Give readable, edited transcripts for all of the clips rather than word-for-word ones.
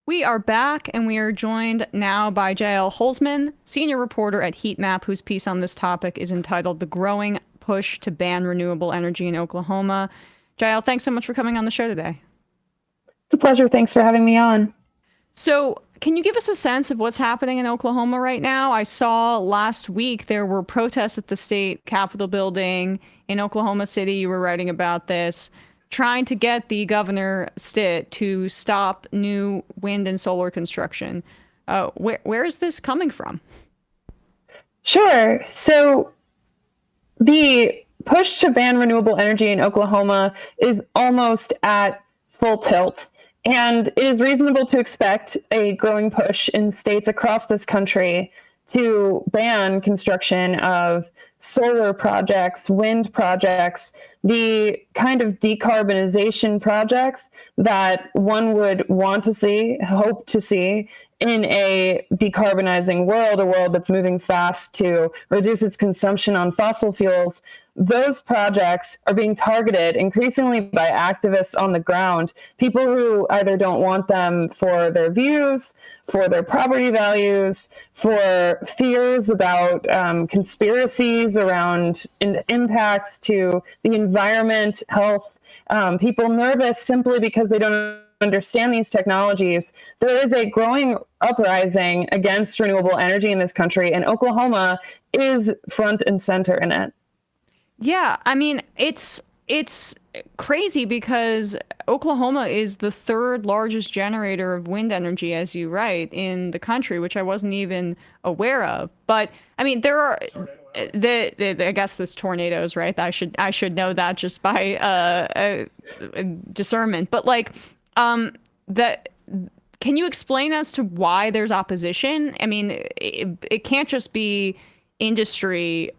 We are back, and we are joined now by Jael Holzman, senior reporter at HeatMap, whose piece on this topic is entitled "The Growing Push to Ban Renewable Energy in Oklahoma." Jael, thanks so much for coming on the show today. It's a pleasure. Thanks for having me on. So, can you give us a sense of what's happening in Oklahoma right now? I saw last week there were protests at the state Capitol building in Oklahoma City. You were writing about this, trying to get the governor Stitt to stop new wind and solar construction. Where is this coming from? Sure. So the push to ban renewable energy in Oklahoma is almost at full tilt. And it is reasonable to expect a growing push in states across this country to ban construction of solar projects, wind projects, the kind of decarbonization projects that one would want to see, hope to see in a decarbonizing world, a world that's moving fast to reduce its consumption on fossil fuels. Those projects are being targeted increasingly by activists on the ground, people who either don't want them for their views, for their property values, for fears about conspiracies around impacts to the environment, health, people nervous simply because they don't understand these technologies. There is a growing uprising against renewable energy in this country, and Oklahoma is front and center in it. Yeah, I mean, it's crazy because Oklahoma is the third largest generator of wind energy, as you write, in the country, which I wasn't even aware of. But I mean, there are I guess there's tornadoes, right? I should know that just by discernment. But like, that can you explain as to why there's opposition? I mean, it can't just be industry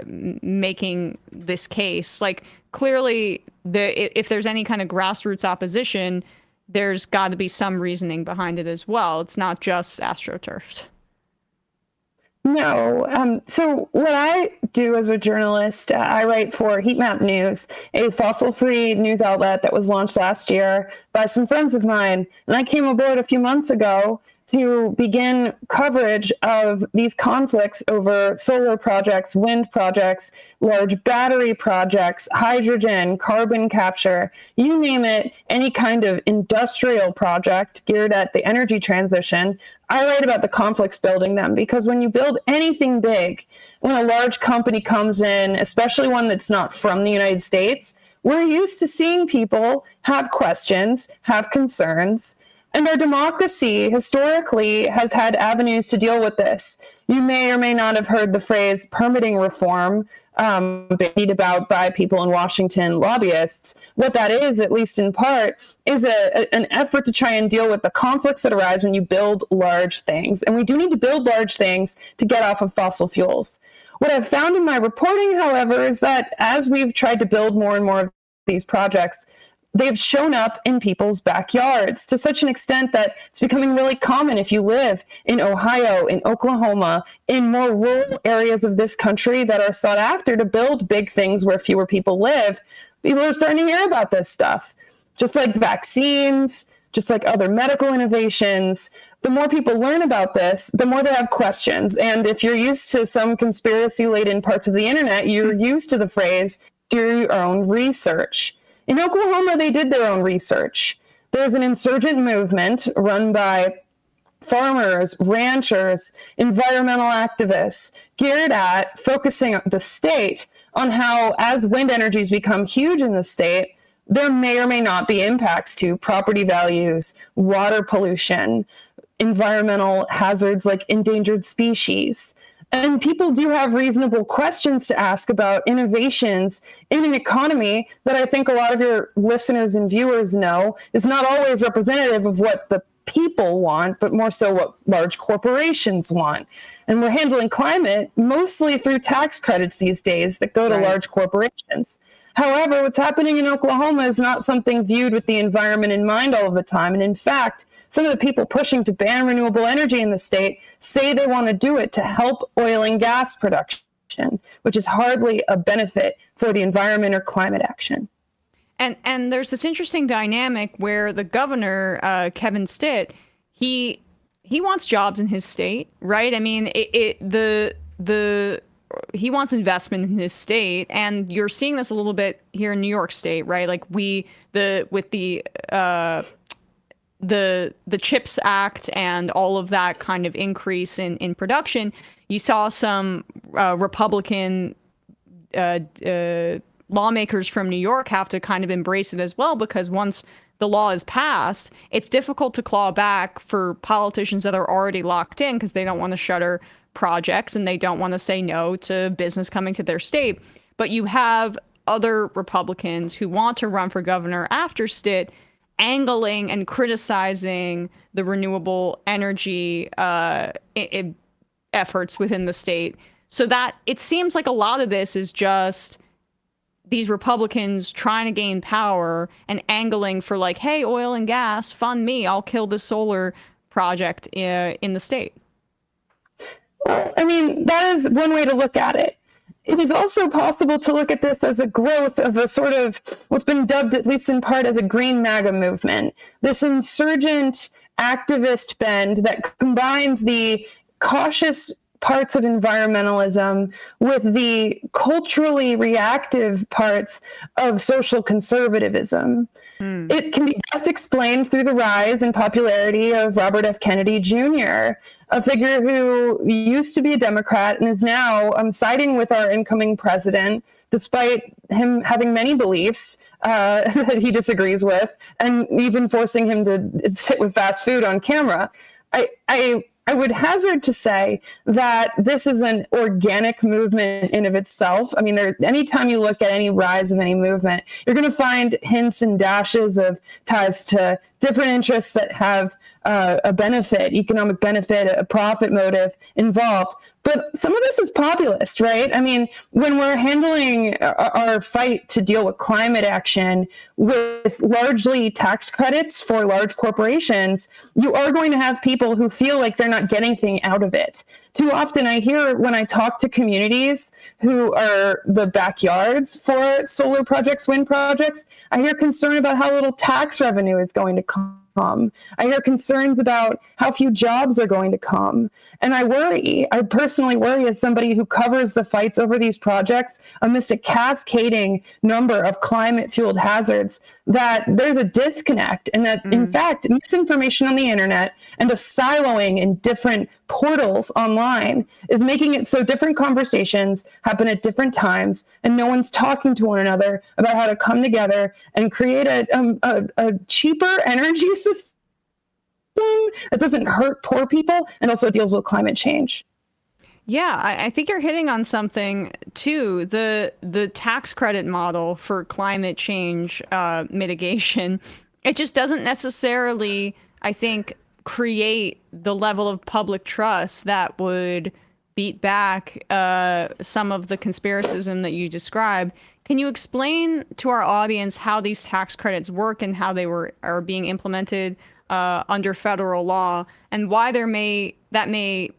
making this case. Like, clearly if there's any kind of grassroots opposition, there's got to be some reasoning behind it as well. It's not just astroturfs. No. So what I do as a journalist, I write for HeatMap News, a fossil-free news outlet that was launched last year by some friends of mine. And I came aboard a few months ago to begin coverage of these conflicts over solar projects, wind projects, large battery projects, hydrogen, carbon capture, you name it, any kind of industrial project geared at the energy transition. I write about the conflicts building them, because when you build anything big, when a large company comes in, especially one that's not from the United States, we're used to seeing people have questions, have concerns. And our democracy historically has had avenues to deal with this. You may or may not have heard the phrase permitting reform bandied about by people in Washington, lobbyists. What that is, at least in part, is an effort to try and deal with the conflicts that arise when you build large things. And we do need to build large things to get off of fossil fuels. What I've found in my reporting, however, is that as we've tried to build more and more of these projects, they've shown up in people's backyards to such an extent that it's becoming really common if you live in Ohio, in Oklahoma, in more rural areas of this country that are sought after to build big things where fewer people live. People are starting to hear about this stuff. Just like vaccines, just like other medical innovations, the more people learn about this, the more they have questions. And if you're used to some conspiracy-laden parts of the internet, you're used to the phrase, do your own research. In Oklahoma, they did their own research. There's an insurgent movement run by farmers, ranchers, environmental activists, geared at focusing the state on how, as wind energies become huge in the state, there may or may not be impacts to property values, water pollution, environmental hazards like endangered species. And people do have reasonable questions to ask about innovations in an economy that I think a lot of your listeners and viewers know is not always representative of what the people want, but more so what large corporations want. And we're handling climate mostly through tax credits these days that go to large corporations. However, what's happening in Oklahoma is not something viewed with the environment in mind all of the time. And in fact, some of the people pushing to ban renewable energy in the state say they want to do it to help oil and gas production, which is hardly a benefit for the environment or climate action. And there's this interesting dynamic where the governor, Kevin Stitt, he wants jobs in his state, right? I mean, he wants investment in his state, and you're seeing this a little bit here in New York State, right? Like with the CHIPS Act and all of that kind of increase in production, you saw some Republican lawmakers from New York have to kind of embrace it as well, because once the law is passed, it's difficult to claw back for politicians that are already locked in because they don't want to shutter projects and they don't want to say no to business coming to their state. But you have other Republicans who want to run for governor after Stitt angling and criticizing the renewable energy efforts within the state. So that it seems like a lot of this is just these Republicans trying to gain power and angling for like, hey, oil and gas, fund me, I'll kill the solar project in the state. Well, I mean, that is one way to look at it. It is also possible to look at this as a growth of a sort of what's been dubbed, at least in part, as a green MAGA movement. This insurgent activist bend that combines the cautious parts of environmentalism with the culturally reactive parts of social conservatism. It can be best explained through the rise in popularity of Robert F. Kennedy Jr., a figure who used to be a Democrat and is now siding with our incoming president, despite him having many beliefs that he disagrees with, and even forcing him to sit with fast food on camera. I would hazard to say that this is an organic movement in of itself. I mean, anytime you look at any rise of any movement, you're going to find hints and dashes of ties to different interests that have a benefit, economic benefit, a profit motive involved. But some of this is populist, right? I mean, when we're handling our fight to deal with climate action with largely tax credits for large corporations, you are going to have people who feel like they're not getting anything out of it. Too often I hear when I talk to communities who are the backyards for solar projects, wind projects, I hear concern about how little tax revenue is going to come. I hear concerns about how few jobs are going to come. And I personally worry as somebody who covers the fights over these projects amidst a cascading number of climate-fueled hazards, that there's a disconnect and that, in fact, misinformation on the internet and a siloing in different portals online is making it so different conversations happen at different times and no one's talking to one another about how to come together and create a cheaper energy system that doesn't hurt poor people and also deals with climate change. Yeah, I think you're hitting on something too. The tax credit model for climate change mitigation, it just doesn't necessarily, I think, create the level of public trust that would beat back some of the conspiracism that you described. Can you explain to our audience how these tax credits work and how they are being implemented under federal law, and why that may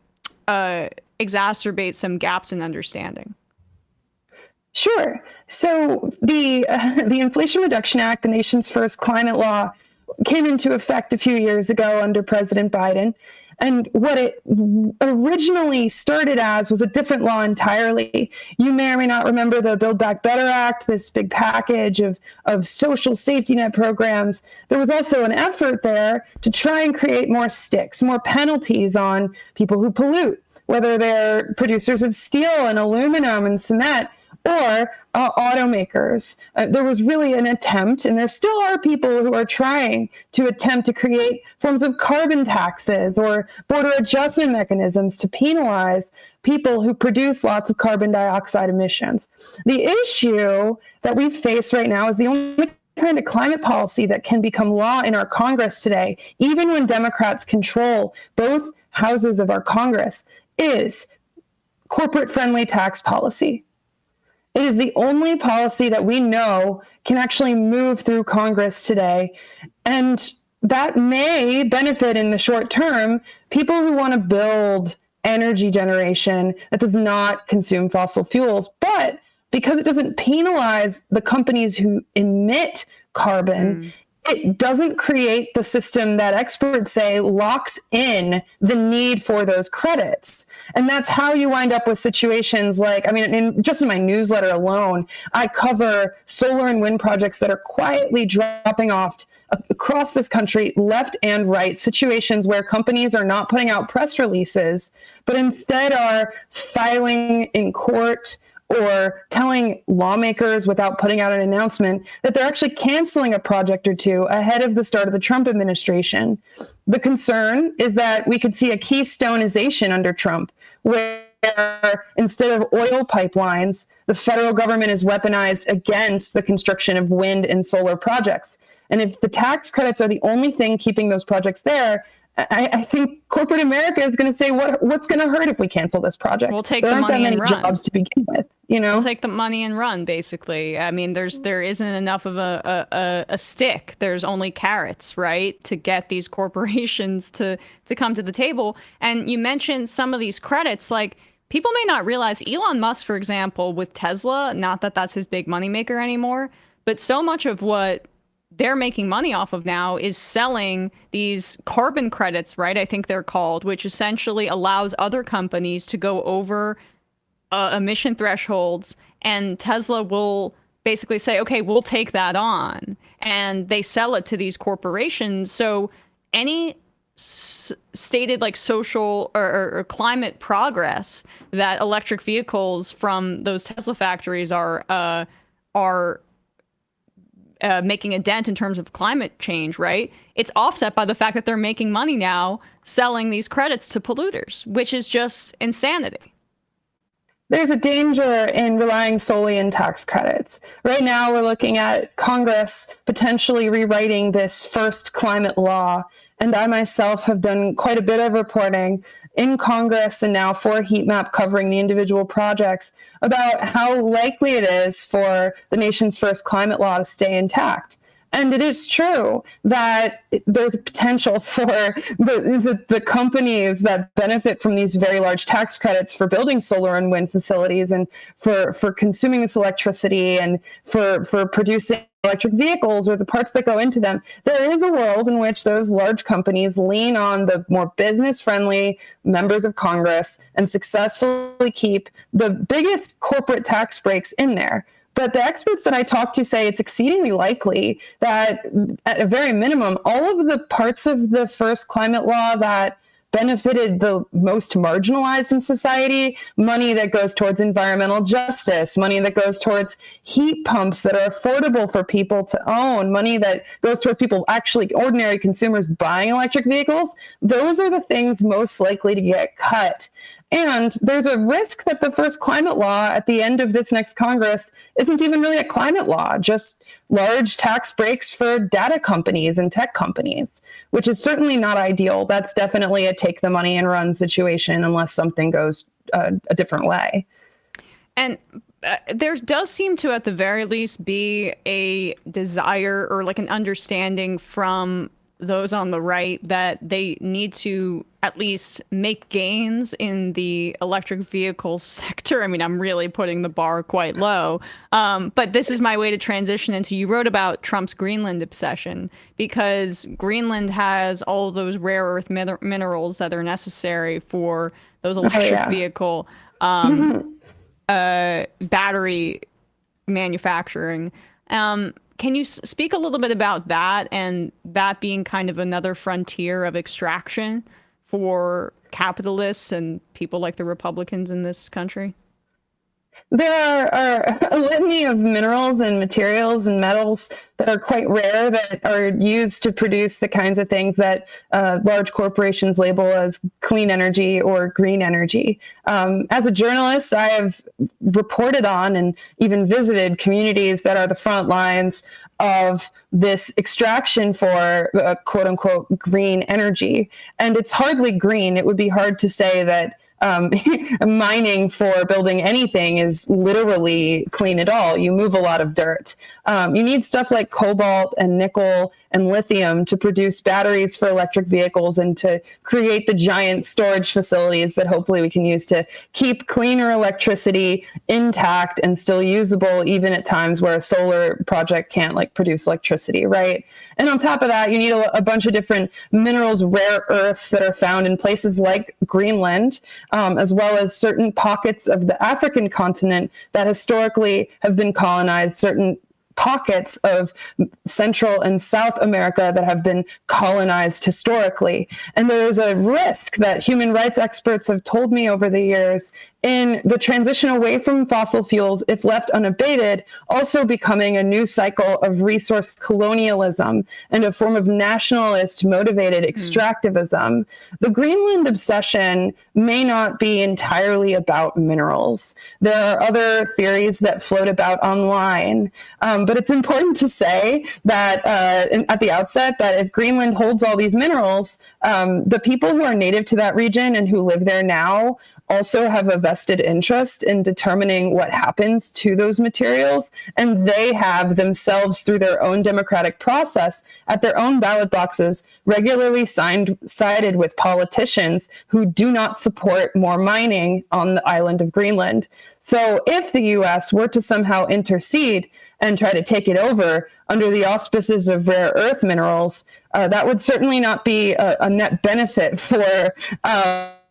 exacerbate some gaps in understanding? Sure. So the Inflation Reduction Act, the nation's first climate law, came into effect a few years ago under President Biden. And what it originally started as was a different law entirely. You may or may not remember the Build Back Better Act, this big package of social safety net programs. There was also an effort there to try and create more sticks, more penalties on people who pollute, whether they're producers of steel and aluminum and cement, or automakers. There was really an attempt, and there still are people who are trying to attempt to create forms of carbon taxes or border adjustment mechanisms to penalize people who produce lots of carbon dioxide emissions. The issue that we face right now is the only kind of climate policy that can become law in our Congress today, even when Democrats control both houses of our Congress, is corporate-friendly tax policy. It is the only policy that we know can actually move through Congress today. And that may benefit in the short term people who want to build energy generation that does not consume fossil fuels. But because it doesn't penalize the companies who emit carbon, it doesn't create the system that experts say locks in the need for those credits. And that's how you wind up with situations like, I mean, just in my newsletter alone, I cover solar and wind projects that are quietly dropping off across this country, left and right, situations where companies are not putting out press releases, but instead are filing in court or telling lawmakers without putting out an announcement that they're actually canceling a project or two ahead of the start of the Trump administration. The concern is that we could see a Keystoneization under Trump, where instead of oil pipelines, the federal government is weaponized against the construction of wind and solar projects. And if the tax credits are the only thing keeping those projects there, I think corporate America is going to say, what's going to hurt if we cancel this project? We'll take there the aren't money that many and run. jobs to begin with, you know? We'll take the money and run, basically. I mean, there isn't enough of a stick. There's only carrots, right, to get these corporations to come to the table. And you mentioned some of these credits, like people may not realize Elon Musk, for example, with Tesla, not that that's his big moneymaker anymore, but so much of what they're making money off of now is selling these carbon credits, right? I think they're called, which essentially allows other companies to go over emission thresholds, and Tesla will basically say, okay, we'll take that on, and they sell it to these corporations. So any stated like social or climate progress that electric vehicles from those Tesla factories are making a dent in terms of climate change, right? It's offset by the fact that they're making money now selling these credits to polluters, which is just insanity. There's a danger in relying solely on tax credits. Right now, we're looking at Congress potentially rewriting this first climate law. And I myself have done quite a bit of reporting in Congress and now for HeatMap, covering the individual projects, about how likely it is for the nation's first climate law to stay intact. And it is true that there's a potential for the companies that benefit from these very large tax credits for building solar and wind facilities and for consuming this electricity and for producing electric vehicles or the parts that go into them. There is a world in which those large companies lean on the more business-friendly members of Congress and successfully keep the biggest corporate tax breaks in there. But the experts that I talk to say it's exceedingly likely that, at a very minimum, all of the parts of the first climate law that benefited the most marginalized in society, money that goes towards environmental justice, money that goes towards heat pumps that are affordable for people to own, money that goes towards people, actually ordinary consumers buying electric vehicles, those are the things most likely to get cut. And there's a risk that the first climate law at the end of this next Congress isn't even really a climate law, just large tax breaks for data companies and tech companies, which is certainly not ideal. That's definitely a take the money and run situation unless something goes a different way. And there does seem to, at the very least, be a desire or like an understanding from those on the right that they need to at least make gains in the electric vehicle sector. I mean, I'm really putting the bar quite low. But this is my way to transition into, you wrote about Trump's Greenland obsession, because Greenland has all those rare earth minerals that are necessary for those electric vehicle battery manufacturing. Can you speak a little bit about that, and that being kind of another frontier of extraction for capitalists and people like the Republicans in this country? There are a litany of minerals and materials and metals that are quite rare that are used to produce the kinds of things that large corporations label as clean energy or green energy. As a journalist, I have reported on and even visited communities that are the front lines of this extraction for quote unquote green energy. And it's hardly green. It would be hard to say that mining for building anything is literally clean at all. You move a lot of dirt. You need stuff like cobalt and nickel and lithium to produce batteries for electric vehicles and to create the giant storage facilities that hopefully we can use to keep cleaner electricity intact and still usable, even at times where a solar project can't produce electricity, right? And on top of that, you need a bunch of different minerals, rare earths that are found in places like Greenland, as well as certain pockets of the African continent that historically have been colonized, certain pockets of Central and South America that have been colonized historically. And there is a risk that human rights experts have told me over the years in the transition away from fossil fuels, if left unabated, also becoming a new cycle of resource colonialism and a form of nationalist motivated extractivism. The Greenland obsession may not be entirely about minerals. There are other theories that float about online, but it's important to say that at the outset that if Greenland holds all these minerals, the people who are native to that region and who live there now also have a vested interest in determining what happens to those materials. And they have themselves, through their own democratic process, at their own ballot boxes, regularly sided with politicians who do not support more mining on the island of Greenland. So if the US were to somehow intercede and try to take it over under the auspices of rare earth minerals, that would certainly not be a net benefit for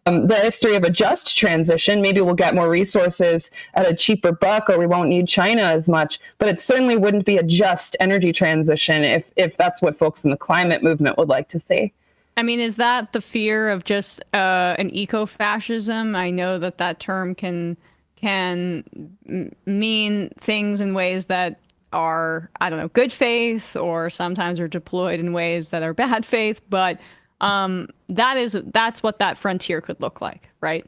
the history of a just transition. Maybe we'll get more resources at a cheaper buck, or we won't need China as much, but it certainly wouldn't be a just energy transition if that's what folks in the climate movement would like to see. I mean, is that the fear of just an eco-fascism? I know that term can mean things in ways that are, I don't know, good faith, or sometimes are deployed in ways that are bad faith, but that's what that frontier could look like, right?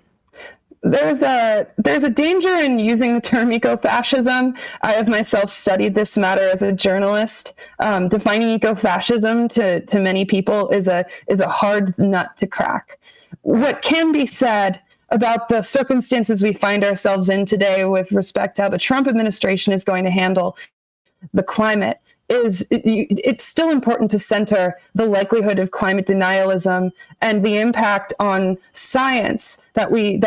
There's a danger in using the term eco-fascism. I have myself studied this matter as a journalist. Defining eco-fascism to many people is a hard nut to crack. What can be said about the circumstances we find ourselves in today with respect to how the Trump administration is going to handle the climate is it's still important to center the likelihood of climate denialism and the impact on science that we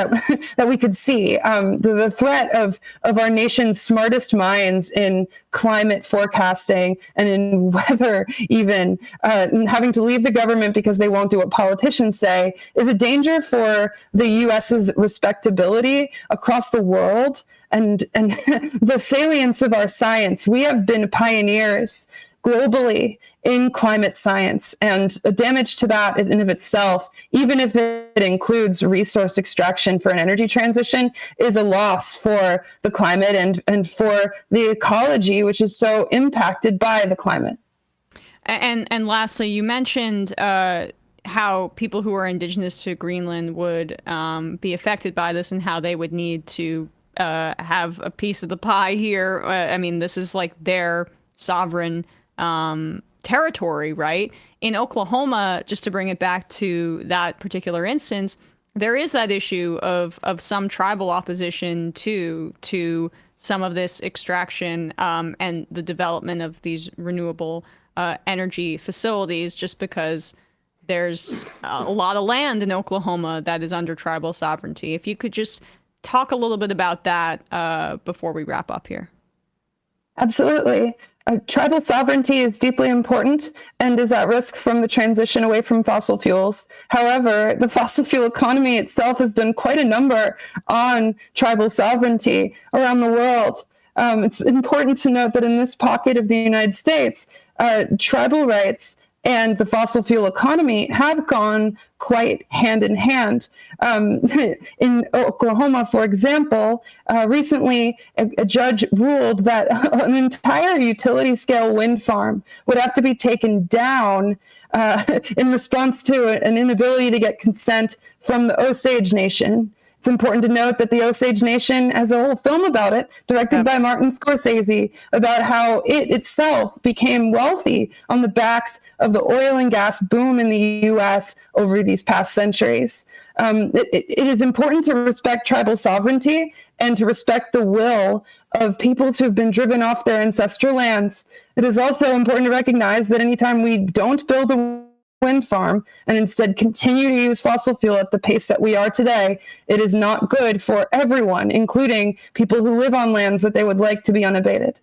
could see. The threat of our nation's smartest minds in climate forecasting and in weather, even having to leave the government because they won't do what politicians say, is a danger for the U.S.'s respectability across the world. And the salience of our science. We have been pioneers globally in climate science, and a damage to that in and of itself, even if it includes resource extraction for an energy transition, is a loss for the climate and for the ecology, which is so impacted by the climate. And lastly, you mentioned how people who are indigenous to Greenland would be affected by this, and how they would need to have a piece of the pie here. I mean, this is like their sovereign territory, right? In Oklahoma, just to bring it back to that particular instance, there is that issue of some tribal opposition to some of this extraction and the development of these renewable energy facilities, just because there's a lot of land in Oklahoma that is under tribal sovereignty. If you could just talk a little bit about that before we wrap up here. Absolutely. Tribal sovereignty is deeply important and is at risk from the transition away from fossil fuels. However, the fossil fuel economy itself has done quite a number on tribal sovereignty around the world. It's important to note that in this pocket of the United States, tribal rights and the fossil fuel economy have gone quite hand in hand. In Oklahoma, for example, recently a judge ruled that an entire utility scale wind farm would have to be taken down in response to an inability to get consent from the Osage Nation It's important to note that the Osage Nation has a whole film about it, directed by Martin Scorsese, about how it itself became wealthy on the backs of the oil and gas boom in the U.S. over these past centuries. It is important to respect tribal sovereignty and to respect the will of peoples who have been driven off their ancestral lands. It is also important to recognize that anytime we don't build a wind farm and instead continue to use fossil fuel at the pace that we are today, it is not good for everyone, including people who live on lands that they would like to be unabated.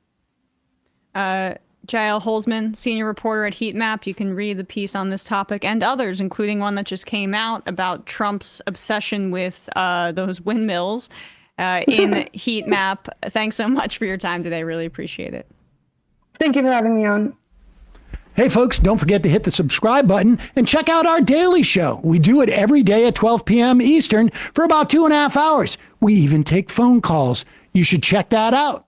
Jael Holzman, senior reporter at HeatMap. You can read the piece on this topic and others, including one that just came out about Trump's obsession with those windmills in HeatMap. Thanks so much for your time today. Really appreciate it. Thank you for having me on. Hey, folks, don't forget to hit the subscribe button and check out our daily show. We do it every day at 12 p.m. Eastern for about 2.5 hours. We even take phone calls. You should check that out.